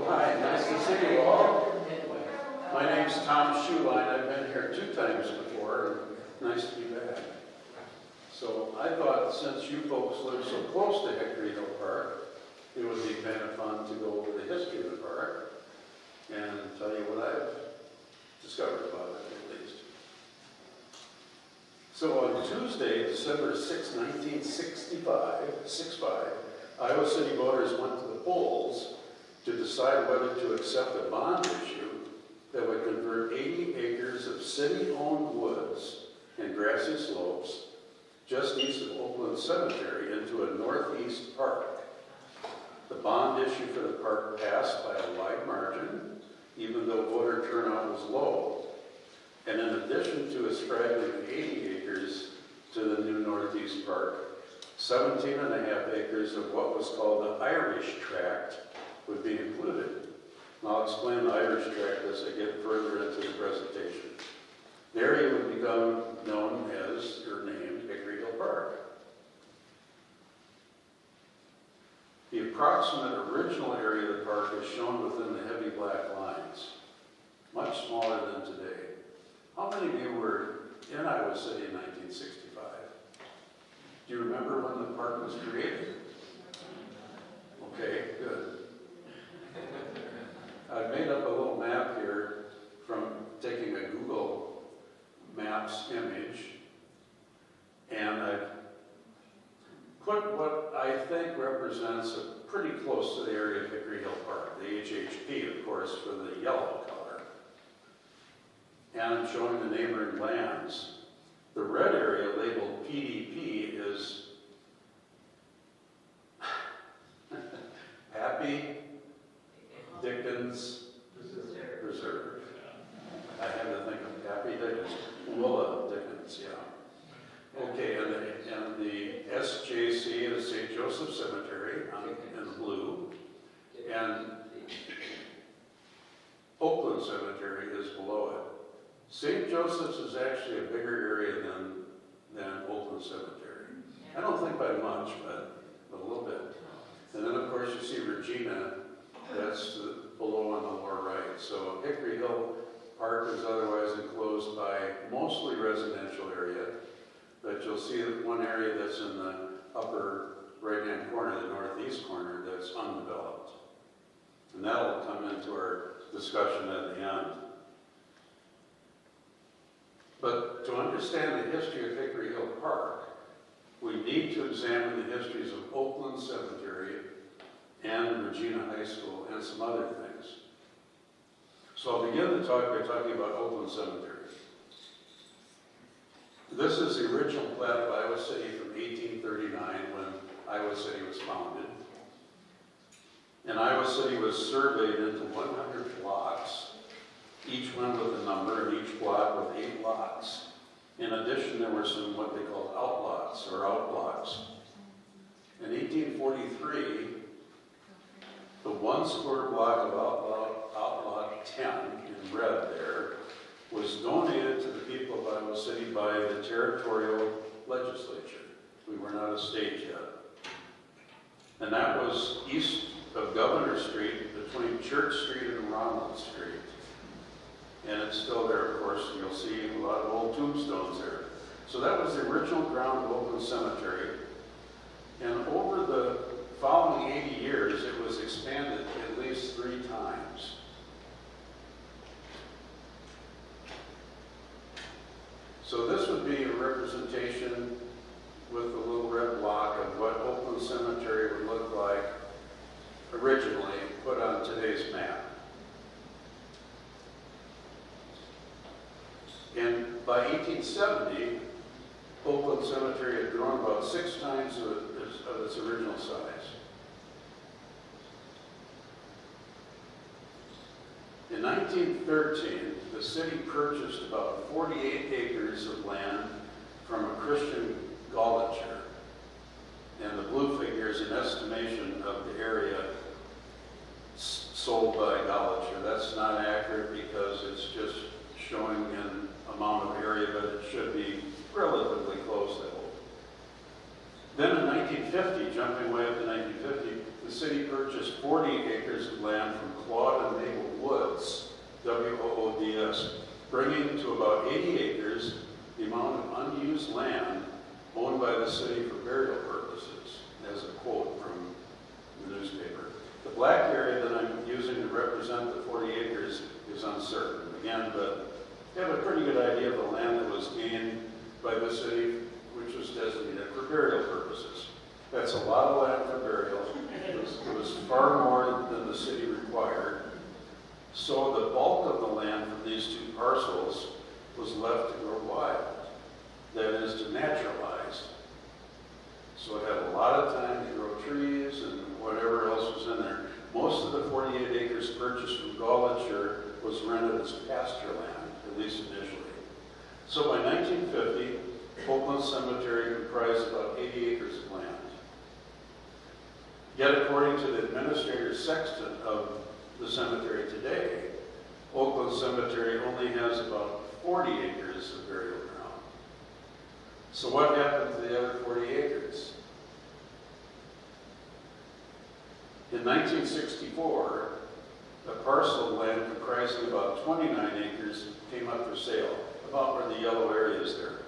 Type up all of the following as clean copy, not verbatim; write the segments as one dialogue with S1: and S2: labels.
S1: Well, hi, nice to see you all. My name's Tom Schulein. I've been here 2 times before. Nice to be back. So I thought since you folks live so close to Hickory Hill Park, it would be kind of fun to go over the history of the park and tell you what I've discovered about it, at least. So on Tuesday, December 6, 1965, Iowa City voters went to the polls to decide whether to accept a bond issue that would convert 80 acres of city-owned woods and grassy slopes just east of Oakland Cemetery into a northeast park. The bond issue for the park passed by a wide margin, even though voter turnout was low. And in addition to ascribing 80 acres to the new northeast park, 17.5 acres of what was called the Irish Tract would be included. And I'll explain the Irish Tract as I get further into the presentation. The area would become known as, or named, Hickory Hill Park. The approximate original area of the park is shown within the heavy black lines, much smaller than today. How many of you were in Iowa City in 1965? Do you remember when the park was created? Okay, good. I've made up a little map here from taking a Google Maps image, and I've put what I think represents pretty close to the area of Hickory Hill Park, the HHP, of course, for the yellow color. And I'm showing the neighboring lands. The red area labeled PDP is Pappy Dickens Reserve. I had to think of Pappy Dickens. Willa Dickens, yeah. Okay, and the SJC is St. Joseph Cemetery in blue, and Oakland Cemetery is below it. St. Joseph's is actually a bigger area than Oakland Cemetery. I don't think by much, but a little bit. And then of course you see Regina, that's below on the lower right. So Hickory Hill Park is otherwise enclosed by mostly residential area, but you'll see one area that's in the upper right-hand corner, the northeast corner, that's undeveloped. And that'll come into our discussion at the end. But to understand the history of Hickory Hill Park, we need to examine the histories of Oakland Cemetery and Regina High School and some other things. So I'll begin the talk by talking about Oakland Cemetery. This is the original plat of Iowa City from 1839 when Iowa City was founded. And Iowa City was surveyed into 100 blocks, each one with a number, and each block with 8 lots. In addition, there were some what they called outlots or outblocks. In 1843, the 1 square block of outlot 10 in red there was donated to the people of Iowa City by the territorial legislature. We were not a state yet. And that was east of Governor Street between Church Street and Ronald Street. And it's still there, of course. You'll see a lot of old tombstones there. So that was the original ground of Oakland Cemetery. And over the following 80 years, it was expanded at least 3 times. So this would be a representation with the little red block of what Oakland Cemetery would look like originally put on today's map. And by 1870, Oakland Cemetery had grown about 6 times of its original size. In 1913, the city purchased about 48 acres of land from a Christian Gauleiter. And the blue figure is an estimation of the area sold by Gauleiter. That's not accurate because it's just showing an amount of area, but it should be relatively close, I hope. Then in 1950, jumping way up to 1950, the city purchased 40 acres of land from Claude W-O-O-D-S, bringing to about 80 acres the amount of unused land owned by the city for burial purposes, as a quote from the newspaper. The black area that I'm using to represent the 40 acres is uncertain, again, but you have a pretty good idea of the land that was gained by the city, which was designated for burial purposes. That's a lot of land for burial. It was far more than the city required. So the bulk of the land from these two parcels was left to grow wild. That is, to naturalize. So it had a lot of time to grow trees and whatever else was in there. Most of the 48 acres purchased from Gaulitcher was rented as pasture land, at least initially. So by 1950, Oakland Cemetery comprised about 80 acres of land. Yet according to the administrator sexton of the cemetery today, Oakland Cemetery only has about 40 acres of burial ground. So what happened to the other 40 acres? In 1964, a parcel of land comprising about 29 acres came up for sale, about where the yellow area is there.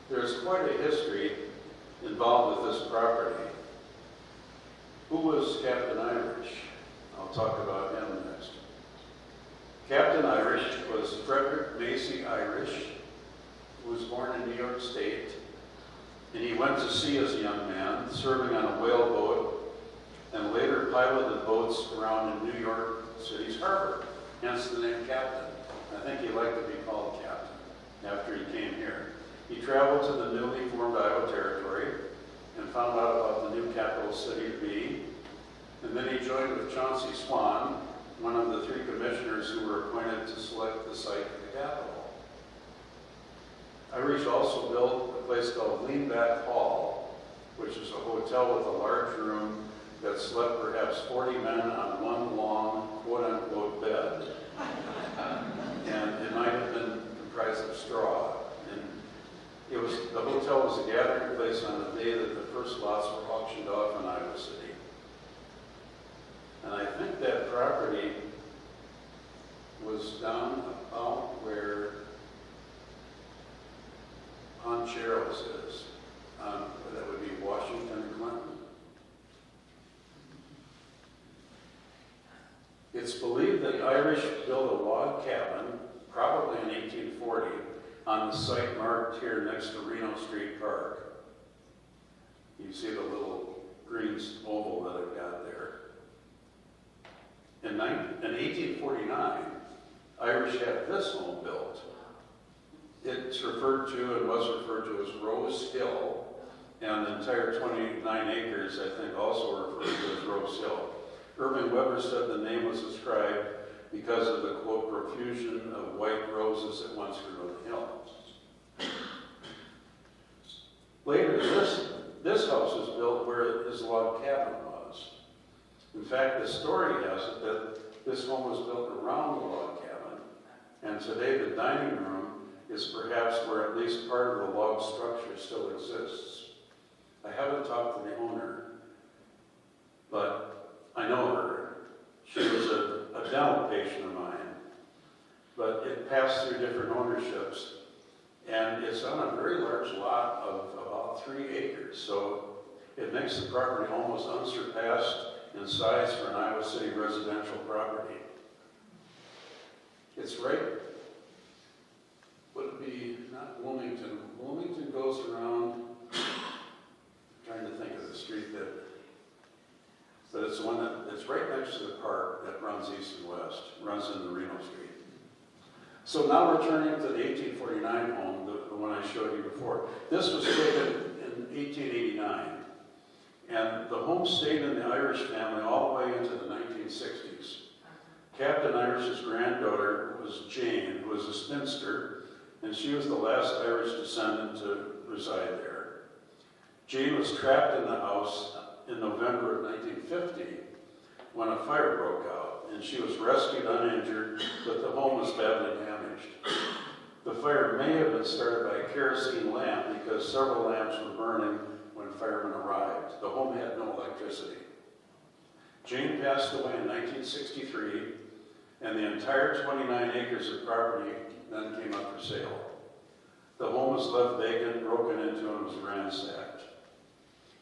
S1: There's quite a history involved with this property. Who was Captain Irish? I'll talk about him next. Captain Irish was Frederick Macy Irish, who was born in New York State, and he went to sea as a young man, serving on a whale boat, and later piloted boats around in New York City's harbor, hence the name Captain. I think he liked to be called Captain after he came here. He traveled to the newly formed Iowa Territory and found out about the new capital city to be, and then he joined with Chauncey Swan, one of the 3 commissioners who were appointed to select the site for the capital. Irish also built a place called Leanback Hall, which is a hotel with a large room that slept perhaps 40 men on one long, quote-unquote, bed. And it might have been comprised of straw. And the hotel was a gathering place on the day that the first lots were auctioned off in Iowa City. And I think that property was down about where Poncheros is. That would be Washington and Clinton. It's believed that Irish built a log cabin, probably in 1840, on the site marked here next to Reno Street Park. You see the little green oval that I've got there. In 1849, Irish had this home built. It's referred to and was referred to as Rose Hill, and the entire 29 acres, I think, also referred to as Rose Hill. Irving Weber said the name was ascribed because of the, quote, profusion of white roses that once grew on the hill. Later, this house was built where his log cabin was. In fact, the story has it that this home was built around the log cabin, and today the dining room is perhaps where at least part of the log structure still exists. I haven't talked to the owner, but I know her. She was a dental patient of mine, but it passed through different ownerships, and it's on a very large lot of about 3 acres, so it makes the property almost unsurpassed in size for an Iowa City residential property. It's right, would it be, not Bloomington. Bloomington goes around, I'm trying to think of the street but it's the one that's right next to the park that runs east and west, runs into Reno Street. So now returning to the 1849 home, the one I showed you before. This was taken in 1889, and the home stayed in the Irish family all the way into the 1960s. Captain Irish's granddaughter was Jane, who was a spinster, and she was the last Irish descendant to reside there. Jane was trapped in the house in November of 1950 when a fire broke out, and she was rescued uninjured, but the home was badly damaged. The fire may have been started by a kerosene lamp because several lamps were burning when firemen arrived. The home had no electricity. Jane passed away in 1963, and the entire 29 acres of property then came up for sale. The home was left vacant, broken into, and was ransacked.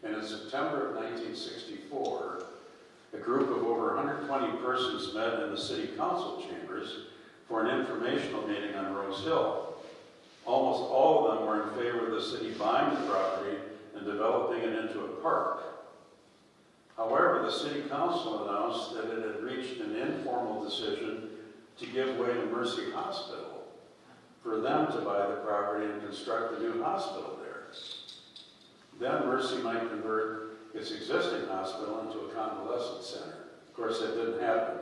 S1: And in September of 1964, a group of over 120 persons met in the city council chambers for an informational meeting on Rose Hill. Almost all of them were in favor of the city buying the property and developing it into a park. However, the city council announced that it had reached an informal decision to give way to Mercy Hospital for them to buy the property and construct a new hospital there. Then Mercy might convert its existing hospital into a convalescent center. Of course, that didn't happen.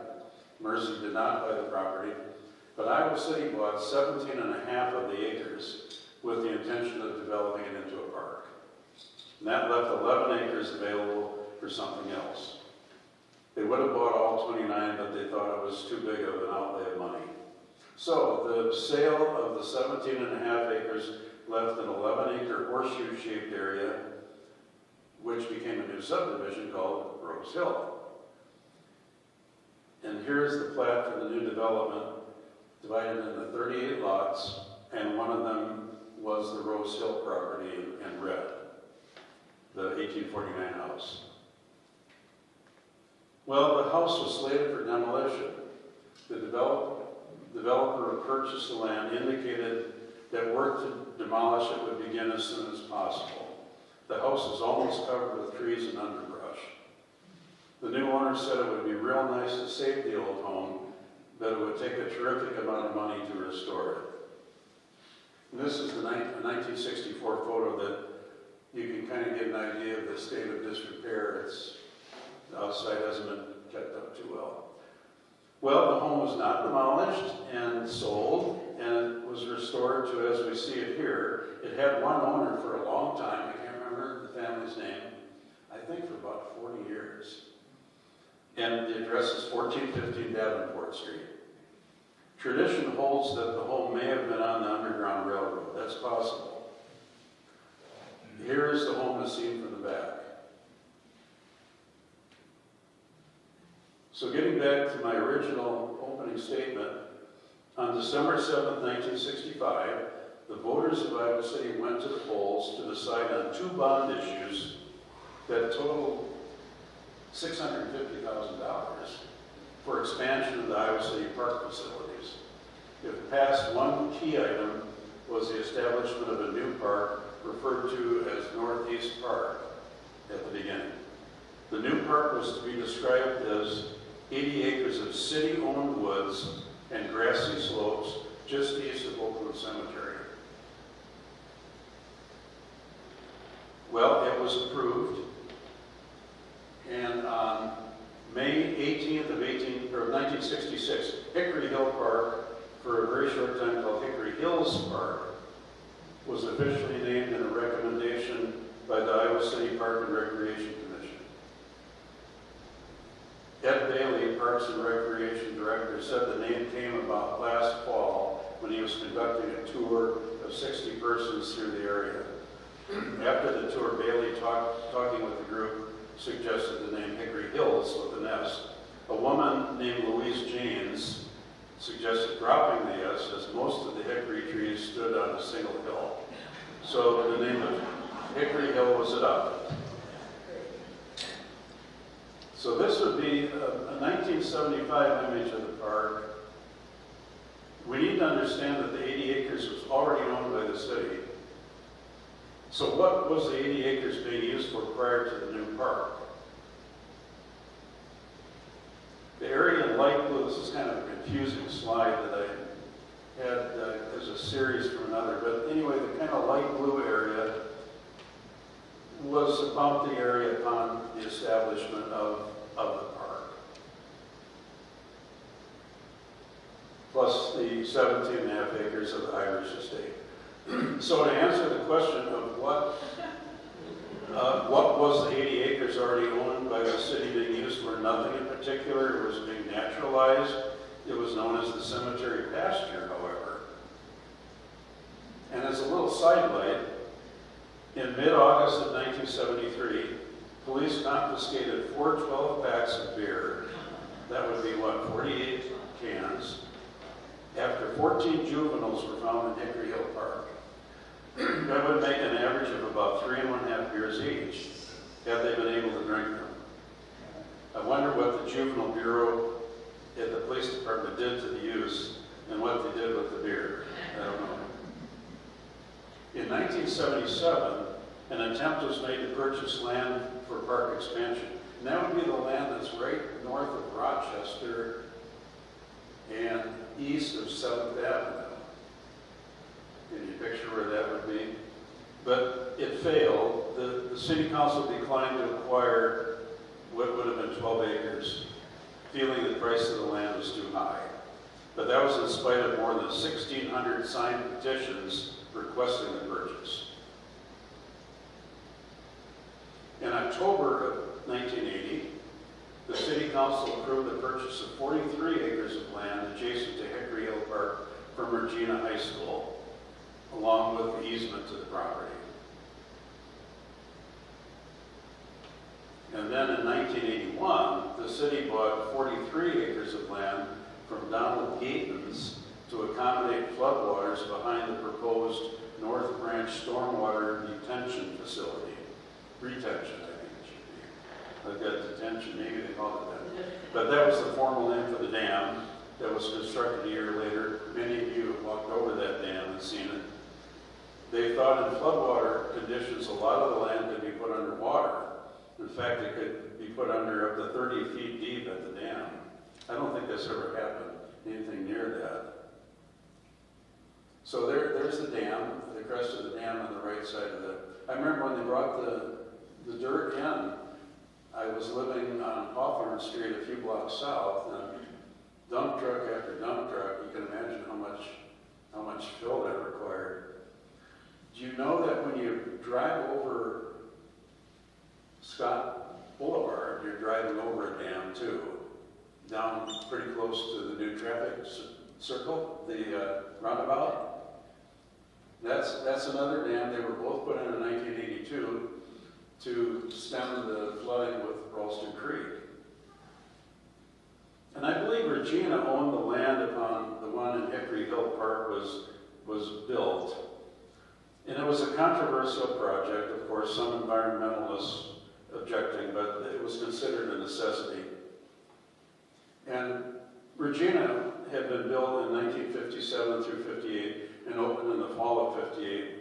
S1: Mercy did not buy the property, but Iowa City bought 17 and a half of the acres with the intention of developing it into a park. And that left 11 acres available for something else. They would have bought all 29, but they thought it was too big of an outlay of money. So the sale of the 17 and a half acres left an 11-acre horseshoe-shaped area, which became a new subdivision called Rose Hill. And here's the plat for the new development, divided into 38 lots, and one of them was the Rose Hill property in red, the 1849 house. Well, the house was slated for demolition. The developer who purchased the land indicated that work to demolish it would begin as soon as possible. The house is almost covered with trees and underbrush. The new owner said it would be real nice to save the old home, but it would take a terrific amount of money to restore it. And this is the 1964 photo that you can kind of get an idea of the state of disrepair. The outside hasn't been kept up too well. Well, the home was not demolished and sold, and it was restored to, as we see it here. It had one owner for a long time. I can't remember the family's name. I think for about 40 years. And the address is 1415 Davenport Street. Tradition holds that the home may have been on the Underground Railroad. That's possible. Here is the home as seen from the back. So getting back to my original opening statement, on December 7th, 1965, the voters of Iowa City went to the polls to decide on two bond issues that totaled $650,000 for expansion of the Iowa City Park facilities. If passed, one key item was the establishment of a new park referred to as Northeast Park at the beginning. The new park was to be described as 80 acres of city-owned woods and grassy slopes just east of Oakland Cemetery. Well, it was approved, and on May 18th of 1966, Hickory Hill Park, for a very short time called Hickory Hills Park, was officially named in a recommendation by the Iowa City Park and Recreation Commission. Ed Bailey, Parks and Recreation Director, said the name came about last fall when he was conducting a tour of 60 persons through the area. After the tour, Bailey, talking with the group, suggested the name Hickory Hills with an S. A woman named Louise Janes suggested dropping the S, as most of the hickory trees stood on a single hill. So the name of Hickory Hill was adopted. So this would be a 1975 image of the park. We need to understand that the 80 acres was already owned by the city. So what was the 80 acres being used for prior to the new park? The area in light blue, this is kind of a confusing slide that I had as a series from another, but anyway, the kind of light blue area was about the area upon the establishment of the park, plus the 17 and a half acres of the Irish estate. So to answer the question of what was the 80 acres already owned by the city being used for nothing in particular, it was being naturalized. It was known as the cemetery pasture, however. And as a little sidelight, in mid-August of 1973, police confiscated 4 12 packs of beer. That would be what, 48 cans after 14 juveniles were found in Hickory Hill Park. That would make an average of about 3½ beers each, had they been able to drink them. I wonder what the Juvenile Bureau at the police department did to the use and what they did with the beer. I don't know. In 1977, an attempt was made to purchase land for park expansion. And that would be the land that's right north of Rochester and east of 7th Avenue. Can you picture where that would be? But it failed. The city council declined to acquire what would have been 12 acres, feeling the price of the land was too high. But that was in spite of more than 1,600 signed petitions requesting the purchase. In October of 1980, the city council approved the purchase of 43 acres of land adjacent to Hickory Hill Park from Regina High School, along with the easement to the property. And then in 1981, the city bought 43 acres of land from Donald Gatens to accommodate floodwaters behind the proposed North Branch Stormwater Detention Facility. Retention, I think it should be. I've got detention, maybe they call it that. But that was the formal name for the dam that was constructed a year later. Many of you have walked over that dam and seen it. They thought in floodwater conditions, a lot of the land could be put underwater. In fact, it could be put under up to 30 feet deep at the dam. I don't think that's ever happened, anything near that. So there's the dam, the crest of the dam on the right side of the. I remember when they brought the dirt in, I was living on Hawthorne Street a few blocks south, and dump truck after dump truck, you can imagine how much fill that required. Do you know that when you drive over Scott Boulevard, you're driving over a dam too, down pretty close to the new traffic circle, the roundabout? That's another dam. They were both put in 1982 to stem the flooding with Ralston Creek. And I believe Regina owned the land upon the one in Hickory Hill Park was built. And it was a controversial project, of course, some environmentalists objecting, but it was considered a necessity. And Regina had been built in 1957 through 58 and opened in the fall of 58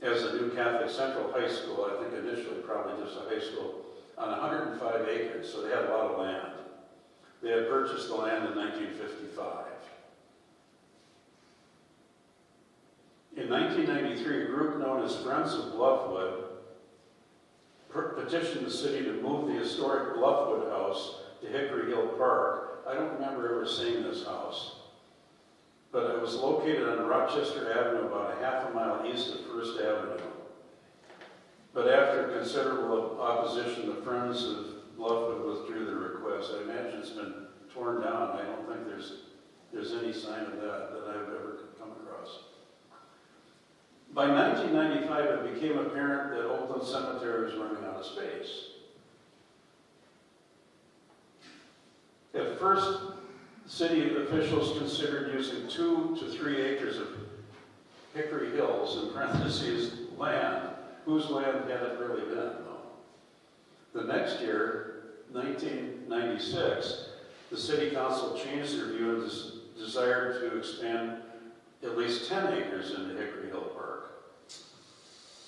S1: as a new Catholic Central High School, I think initially probably just a high school, on 105 acres, so they had a lot of land. They had purchased the land in 1955. In 1993, a group known as Friends of Bluffwood petitioned the city to move the historic Bluffwood House to Hickory Hill Park. I don't remember ever seeing this house, but it was located on Rochester Avenue about a half a mile east of First Avenue. But after considerable opposition, the Friends of Bluffwood withdrew their request. I imagine it's been torn down. I don't think there's any sign of that I've ever come across. By 1995, it became apparent that Oakland Cemetery was running out of space. At first, city officials considered using 2 to 3 acres of Hickory Hills, in parentheses, land. Whose land had it really been, though? The next year, 1996, the city council changed their view and desired to expand at least 10 acres into Hickory Hill Park.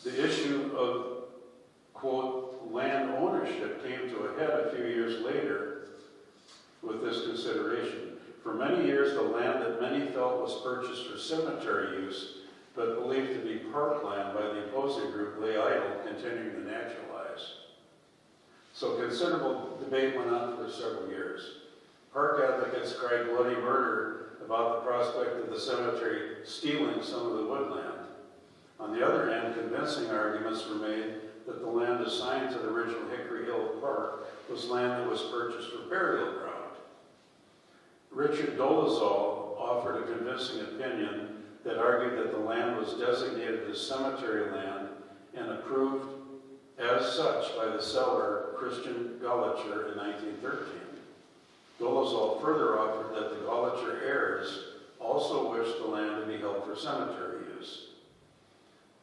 S1: The issue of, quote, land ownership came to a head a few years later with this consideration. For many years, the land that many felt was purchased for cemetery use, but believed to be parkland by the opposing group, lay idle, continuing to naturalize. So considerable debate went on for several years. Park advocates cried bloody murder about the prospect of the cemetery stealing some of the woodland. On the other hand, convincing arguments were made that the land assigned to the original Hickory Hill Park was land that was purchased for burial ground. Richard Dolezal offered a convincing opinion that argued that the land was designated as cemetery land and approved as such by the seller, Christian Gullicher, in 1913. Dolezal further offered that the Gallacher heirs also wished the land to be held for cemetery use.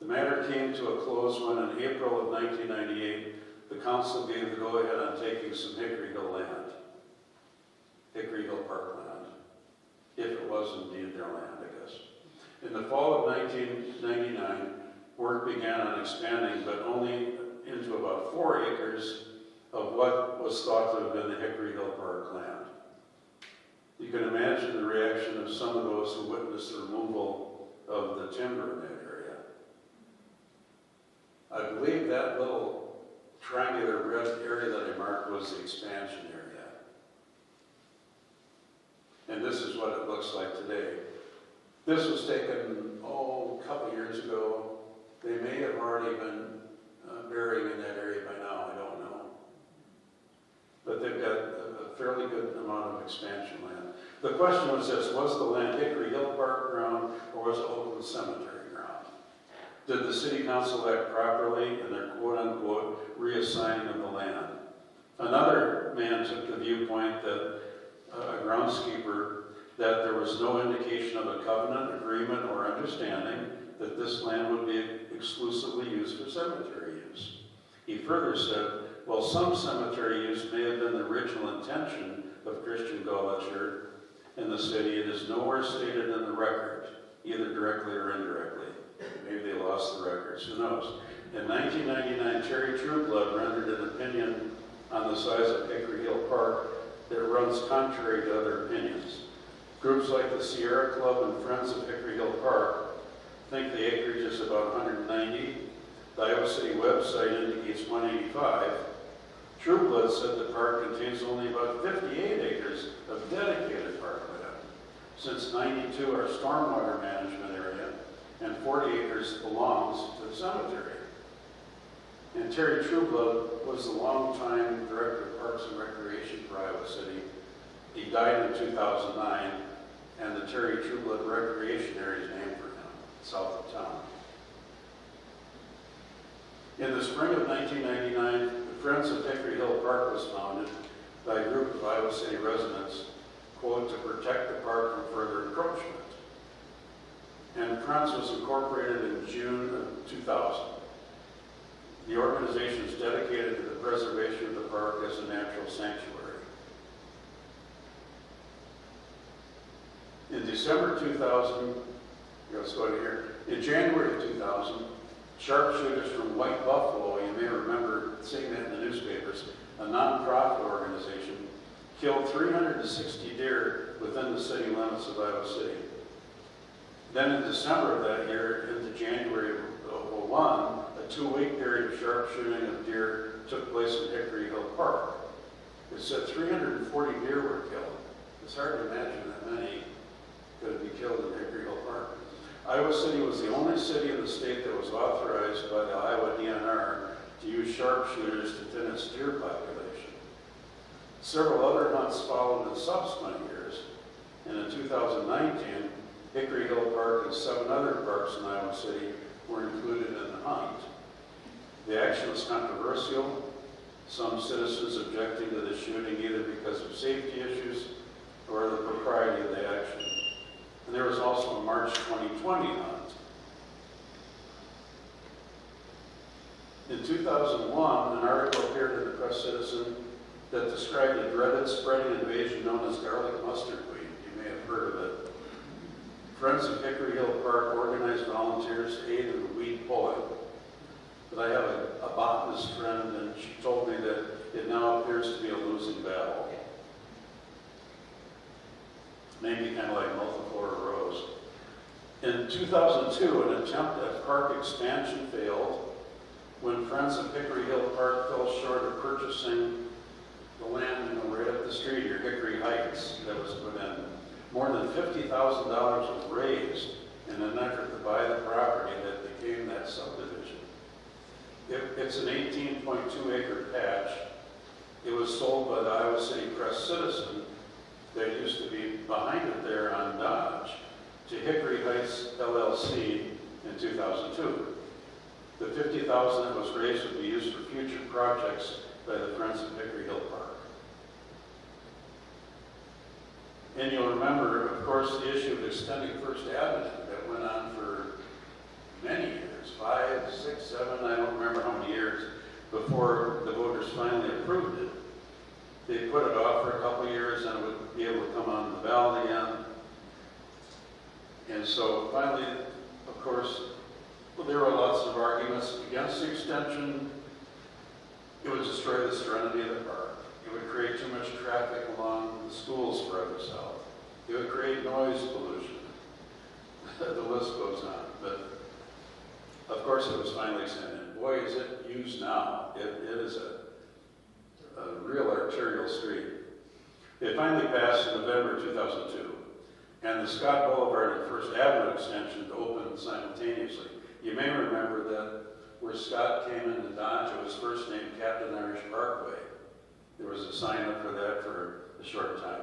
S1: The matter came to a close when in April of 1998, the council gave the go-ahead on taking some Hickory Hill land, Hickory Hill Park land, if it was indeed their land, I guess. In the fall of 1999, work began on expanding, but only into about 4 acres of what was thought to have been the Hickory Hill Park land. You can imagine the reaction of some of those who witnessed the removal of the timber in that area. I believe that little triangular red area that I marked was the expansion area. And this is what it looks like today. This was taken, a couple years ago. They may have already been burying in that area by now, I don't know. But they've got a fairly good amount of expansion land. The question was this: was the land Hickory Hill Park ground or was it Oakland Cemetery ground? Did the city council act properly in their quote-unquote reassigning of the land? Another man took the viewpoint that a groundskeeper that there was no indication of a covenant, agreement, or understanding that this land would be exclusively used for cemetery use. He further said, while some cemetery use may have been the original intention of Christian Gallacher in the city, it is nowhere stated in the record, either directly or indirectly. Maybe they lost the records, who knows. In 1999, Terry Trueblood rendered an opinion on the size of Hickory Hill Park that runs contrary to other opinions. Groups like the Sierra Club and Friends of Hickory Hill Park think the acreage is about 190. The Iowa City website indicates 185. Trueblood said the park contains only about 58 acres of dedicated parkland. Since 92 are stormwater management area, and 40 acres belongs to the cemetery. And Terry Trueblood was the longtime director of Parks and Recreation for Iowa City. He died in 2009, and the Terry Trueblood Recreation Area is named for him, south of town. In the spring of 1999, the Friends of Hickory Hill Park was founded by a group of Iowa City residents, quote, to protect the park from further encroachment. And Friends was incorporated in June of 2000. The organization is dedicated to the preservation of the park as a natural sanctuary. In December 2000, let's go to here. In January of 2000, sharpshooters from White Buffalo, you may remember seeing that in the newspapers, a nonprofit organization, killed 360 deer within the city limits of Iowa City. Then in December of that year, into January of 2001, a 2-week period of sharpshooting of deer took place in Hickory Hill Park. It said 340 deer were killed. It's hard to imagine that many could be killed in Hickory Hill Park. Iowa City was the only city in the state that was authorized by the Iowa DNR to use sharpshooters to thin its deer population. Several other hunts followed in subsequent years, and in 2019, Hickory Hill Park and 7 other parks in Iowa City were included in the hunt. The action was controversial, some citizens objecting to the shooting either because of safety issues or the propriety of the action. And there was also a March 2020 hunt. In 2001, an article appeared in the Press Citizen that described a dreaded spreading invasion known as garlic mustard weed. You may have heard of it. Friends of Hickory Hill Park organized volunteers to aid in the weed pulling. But I have a botanist friend, and she told me that it now appears to be a losing battle. Maybe kind of like multiflora rose. In 2002, an attempt at park expansion failed when Friends of Hickory Hill Park fell short of purchasing the land, right up the street here, Hickory Heights, that was put in. More than $50,000 was raised in an effort to buy the property that became that subdivision. It's an 18.2-acre patch. It was sold by the Iowa City Press Citizen that used to be behind it there on Dodge to Hickory Heights LLC in 2002. The $50,000 that was raised would be used for future projects by the Friends of Hickory Hill Park. And you'll remember, of course, the issue of extending First Avenue that went on for many years, 5, 6, 7, I don't remember how many years, before the voters finally approved it. They put it off for a couple of years and it would be able to come on the ballot again. And so finally, of course, there were lots of arguments against the extension. It would destroy the serenity of the park. It would create too much traffic along the schools further south. It would create noise pollution. The list goes on. But of course it was finally extended. Boy, is it used now. It is a real arterial street. It finally passed in November 2002. And the Scott Boulevard and First Avenue extension opened simultaneously. You may remember that where Scott came into Dodge, it was first named Captain Irish Parkway. There was a sign up for that for a short time.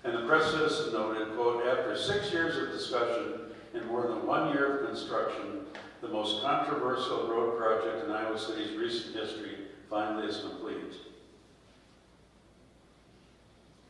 S1: And the Press Citizen noted, quote, after 6 years of discussion and more than 1 year of construction, the most controversial road project in Iowa City's recent history finally is complete.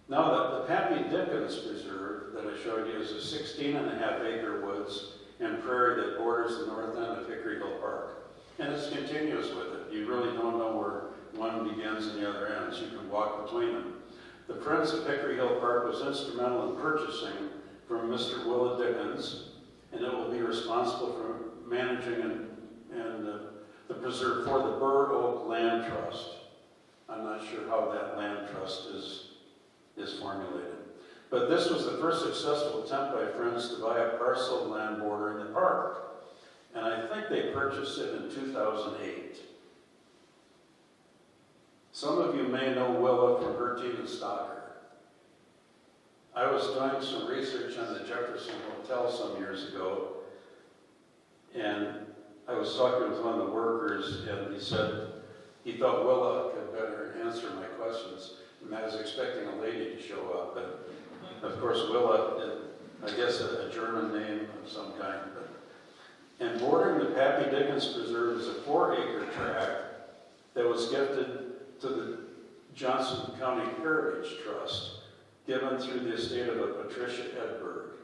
S1: Now, the Pappy Dickens Preserve that I showed you is a 16.5-acre woods and prairie that borders the north end of Hickory Hill Park. And it's continuous with it. You really don't know where one begins and the other ends. You can walk between them. The Friends of Hickory Hill Park was instrumental in purchasing from Mr. Willa Dickens, and it will be responsible for managing and the preserve for the Burr Oak Land Trust. I'm not sure how that land trust is formulated. But this was the first successful attempt by Friends to buy a parcel of land bordering the park. And I think they purchased it in 2008. Some of you may know Willa from her team in Stocker. I was doing some research on the Jefferson Hotel some years ago, and I was talking with one of the workers, and he said he thought Willa could better answer my questions. And I was expecting a lady to show up, but of course Willa, I guess a German name of some kind. And bordering the Pappy Dickens Preserve is a 4-acre tract that was gifted to the Johnson County Heritage Trust, given through the estate of a Patricia Edberg.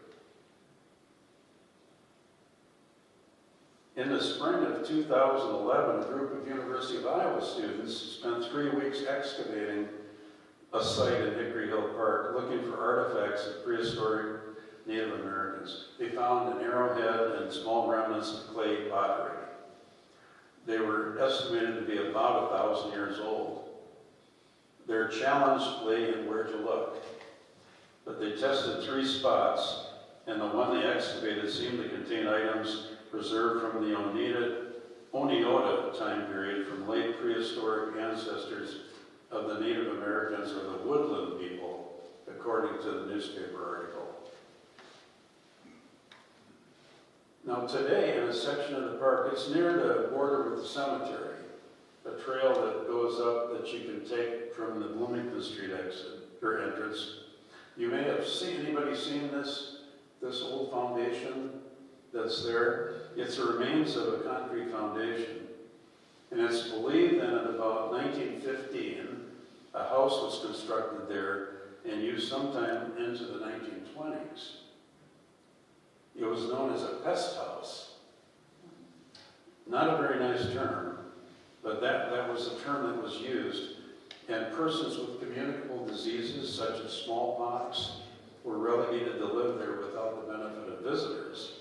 S1: In the spring of 2011, a group of University of Iowa students spent 3 weeks excavating a site in Hickory Hill Park, looking for artifacts of prehistoric Native Americans. They found an arrowhead and small remnants of clay pottery. They were estimated to be about 1,000 years old. Their challenge lay in where to look. But they tested 3 spots, and the one they excavated seemed to contain items preserved from the Oneota time period, from late prehistoric ancestors of the Native Americans or the woodland people, according to the newspaper article. Now today, in a section of the park, it's near the border with the cemetery, a trail that goes up that you can take from the Bloomington Street exit, or entrance. You may have seen, anybody seen this old foundation that's there? It's the remains of a concrete foundation. And it's believed that in about 1915, a house was constructed there and used sometime into the 1920s. It was known as a pest house. Not a very nice term, but that was the term that was used. And persons with communicable diseases such as smallpox were relegated to live there without the benefit of visitors.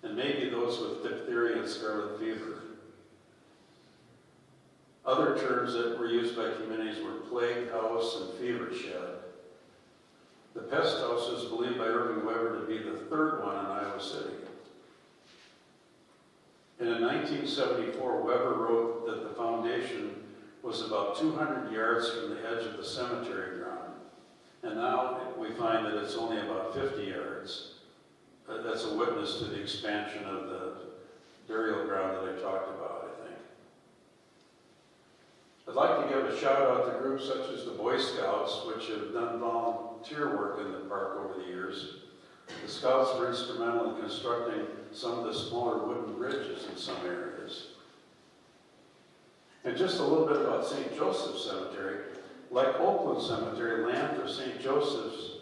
S1: And maybe those with diphtheria and scarlet fever. Other terms that were used by communities were plague house and fever shed. The Pest House is believed by Irving Weber to be the 3rd one in Iowa City. And in 1974, Weber wrote that the foundation was about 200 yards from the edge of the cemetery ground. And now we find that it's only about 50 yards. That's a witness to the expansion of the burial ground that I talked about, I think. I'd like to give a shout out to groups such as the Boy Scouts, which have done volunteer work in the park over the years. The Scouts were instrumental in constructing some of the smaller wooden bridges in some areas. And just a little bit about St. Joseph's Cemetery. Like Oakland Cemetery, land for St. Joseph's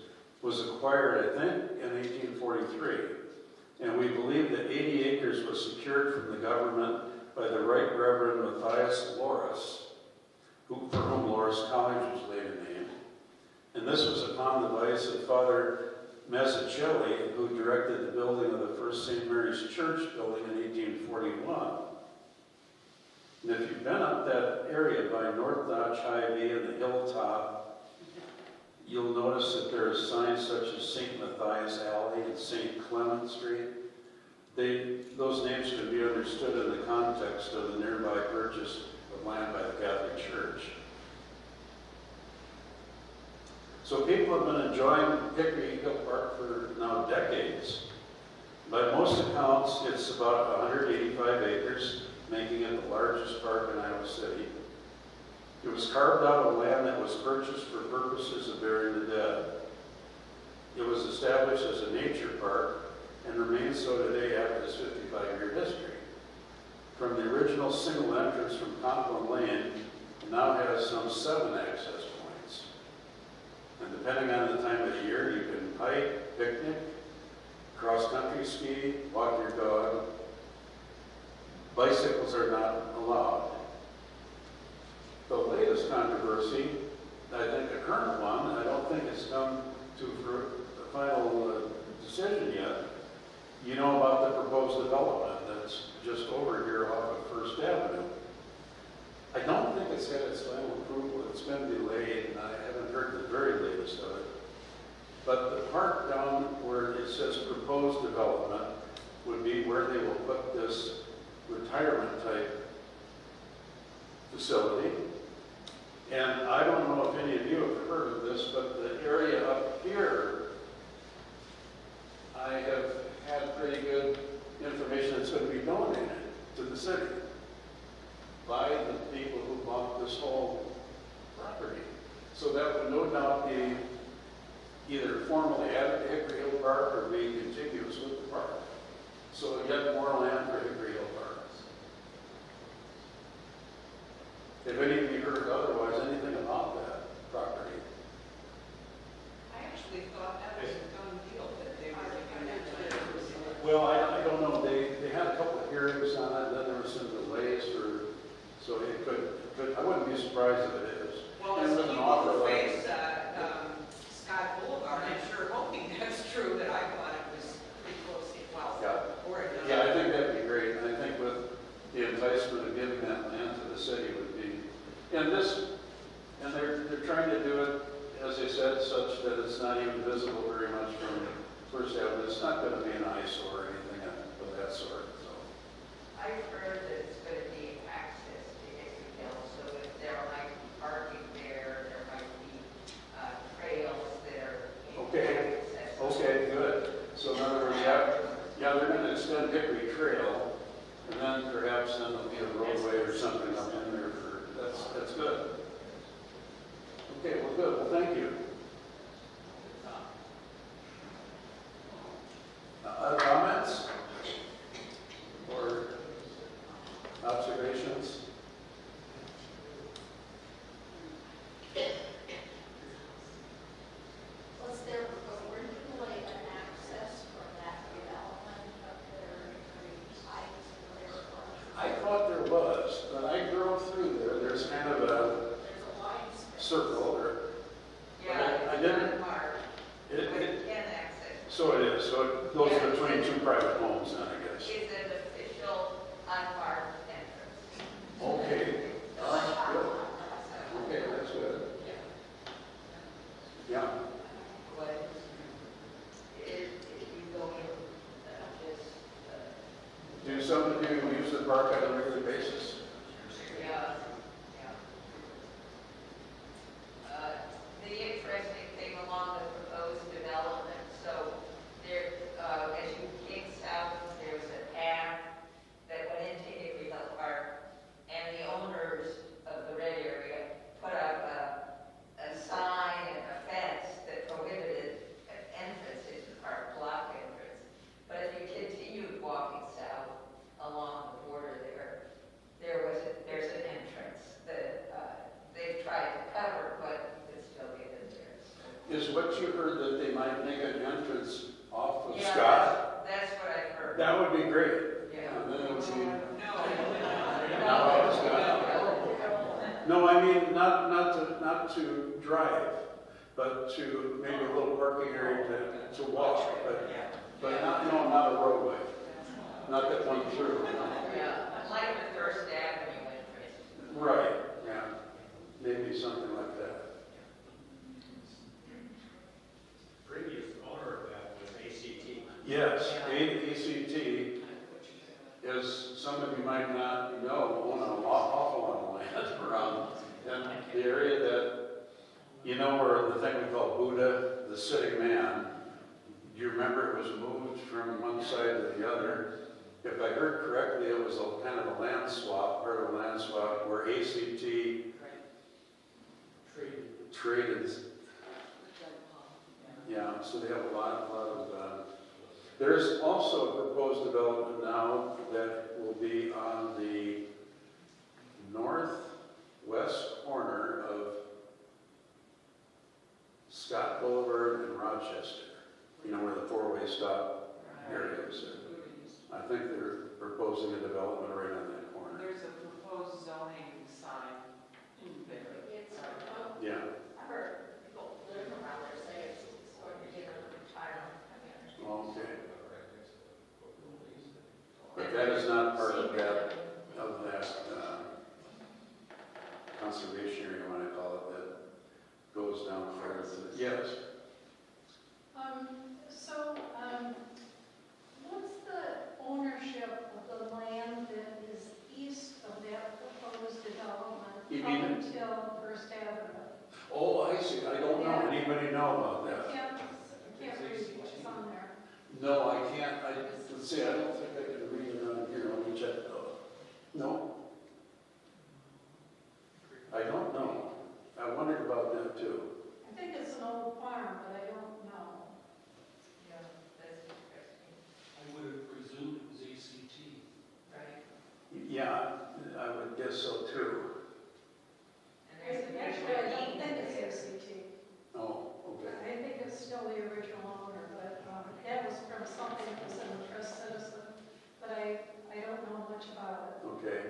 S1: was acquired, I think, in 1843. And we believe that 80 acres was secured from the government by the Right Reverend Matthias Loris, for whom Loris College was later named. And this was upon the advice of Father Mazzucchelli, who directed the building of the first St. Mary's Church building in 1841. And if you've been up that area by North Dodge Highway and the hilltop, you'll notice that there are signs such as St. Matthias Alley and St. Clement Street. Those names can be understood in the context of the nearby purchase of land by the Catholic Church. So people have been enjoying Hickory Hill Park for now decades. By most accounts, it's about 185 acres, making it the largest park in Iowa City. It was carved out of land that was purchased for purposes of burying the dead. It was established as a nature park and remains so today after its 55-year history. From the original single entrance from Conklin Lane, it now has some 7 access points. And depending on the time of the year, you can hike, picnic, cross-country ski, walk your dog. Bicycles are not allowed. The latest controversy, I think the current one, I don't think it's come to a final decision yet. You know about the proposed development that's just over here off of First Avenue. I don't think it's had its final approval. It's been delayed, and I haven't heard the very latest of it. But the part down where it says proposed development would be where they will put this retirement type facility. And I don't know if any of you have heard of this, but the area up here, I have had pretty good information that's going to be donated to the city by the people who bought this whole property. So that would no doubt be either formally added to Hickory Hill Park or be contiguous with the park. So yet more land for Hickory Hill Park. Have any of you heard otherwise anything about that property?
S2: I actually thought that was a done deal, that they were going to.
S1: Well, I don't know. They had a couple of hearings on it, and then there were some delays so it could I wouldn't be surprised if it is.
S2: Well,
S1: and
S2: as
S1: with an
S2: people
S1: offer
S2: who
S1: like
S2: face Scott Boulevard, I'm sure hoping that's true, that I thought it was pretty close to, well, or it does.
S1: Yeah, I think that'd be great. And I think with the enticement of giving that land to the city would be, and they're trying to do it, as they said, such that it's not even visible very much from First Avenue. It's not going to be an eyesore or anything of that sort. So.
S3: I've heard that it's going to be access to Hickory Hill, so if there might be parking there, there might be trails that are
S1: Okay.
S3: accessible.
S1: Okay, good. So in other words, yeah, they're going to extend Hickory Trail, and then perhaps then there'll be a roadway or something up in there for, that's good. Okay, well, good. Well, thank you. Other comments or observations?
S4: Was there originally an access for that development up there in Heights and there?
S1: I thought there was, but I drove through there. There's kind of a
S4: There's a wide space.
S1: circle or
S3: Yeah,
S1: I
S3: it's
S1: didn't-
S3: unmarked, but
S1: it,
S3: you can access.
S1: so it is. So it goes between 2 private homes then, I guess.
S3: It's an official unmarked entrance.
S1: Okay. All right, good. Okay, that's good. Yeah.
S3: But if you go in, just,
S1: Do some of you use the park on a regular basis?
S3: yeah. The interesting thing along the proposed development, so there, as you came south, there's a path that went into Hickory Hill Park, and the owners of the red area put up a sign and a fence that prohibited entrance into the park, block entrance. But if you continued walking south along the border there,
S1: what you heard, that they might make an entrance off of
S3: Yeah,
S1: Scott?
S3: that's what I've heard.
S1: That would be great.
S3: Yeah.
S1: And then it would be,
S2: No.
S1: not off of Scott. No, I mean, not to drive, but to maybe a little parking area to walk, but not, no, not a roadway. Not that one through.
S3: Yeah, like the First Avenue entrance.
S1: Right, yeah. Maybe something like that.
S5: Previous owner of that was ACT.
S1: Yes, ACT is, some of you might not know, own an awful lot of land around in the area that, you know, where the thing we call Buddha, the sitting man, do you remember it was moved from one side to the other? If I heard correctly, it was a kind of a land swap, part of a land swap, where ACT traded. Yeah, so they have a lot of, there's also a proposed development now that will be on the northwest corner of Scott Boulevard and Rochester. You know, where the four-way stop area is. I think they're proposing a development right on that corner.
S2: There's a proposed zoning sign there.
S4: It's,
S1: Yeah,
S4: I heard people live around there say it's going to get a retirement.
S1: okay. But that is not part of that conservation area, what I call it, that goes down further to, yes.
S4: What's the ownership of the land that is east of that proposed development
S1: You
S4: up
S1: mean-
S4: until First Avenue?
S1: Oh, I see, I don't know, anybody know about that?
S4: Can't read what's on there.
S1: No, I can't, let's see, I don't think I can read it on here, let me check though. No? I don't know. I wondered about that too.
S4: I think it's an old farm, but I don't know.
S3: Yeah, that's interesting.
S5: I would have presumed it was ACT.
S3: Right.
S1: Yeah, I would guess so too.
S3: And there's the
S4: Actually, I don't
S3: visual
S4: think
S3: there.
S4: it's ACT.
S1: Oh, okay.
S4: I think it's still the original owner, but that was from something that was in the Trust Citizen, but I don't know much about it.
S1: Okay.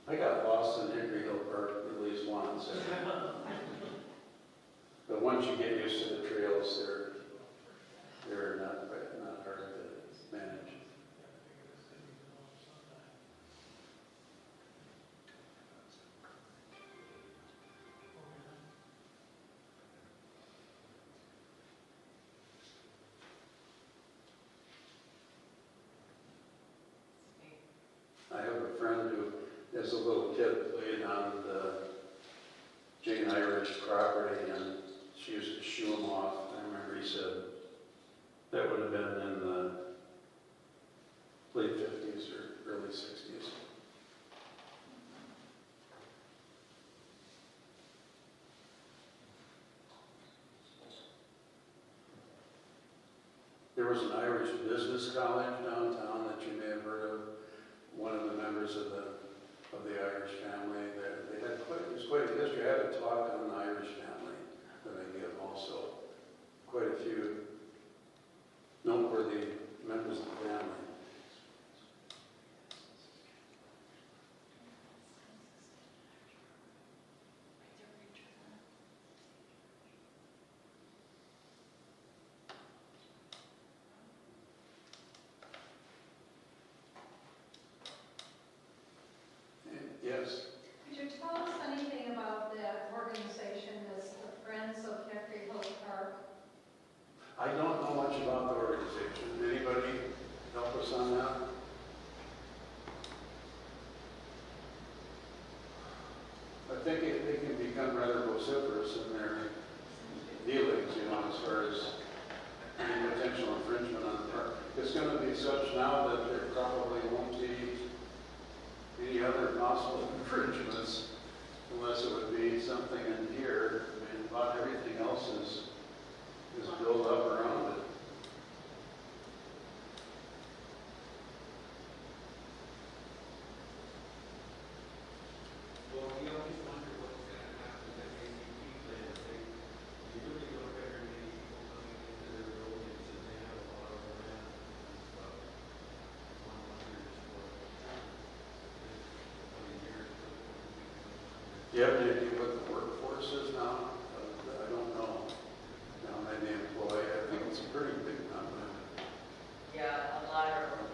S1: I got lost in Hickory Hill Park at least once. But once you get used to the trails, they're not hard to manage. I have a friend who, as a little kid, played on the Jane Irish property, and she used to shoo them off. I remember he said that would have been in the late 50s or early 60s. There was an Irish business college downtown that you may have heard of. One of the members of the Irish family, they had it was quite a history. I have a talk on the Irish family that I give also. Quite a few noteworthy members of the family. Yes.
S4: Could you tell us anything about that organization that's the Friends of Hickory Hill Park?
S1: I don't know much about the organization. Anybody help us on that? I think they can become rather vociferous in their dealings, you know, as far as any potential infringement on the park. It's going to be such now that there probably won't be any other possible infringements unless it would be something in here, Do you have any idea what the workforce is now? I don't know. Now, maybe employee, I think it's a pretty big number.
S3: Yeah, a lot of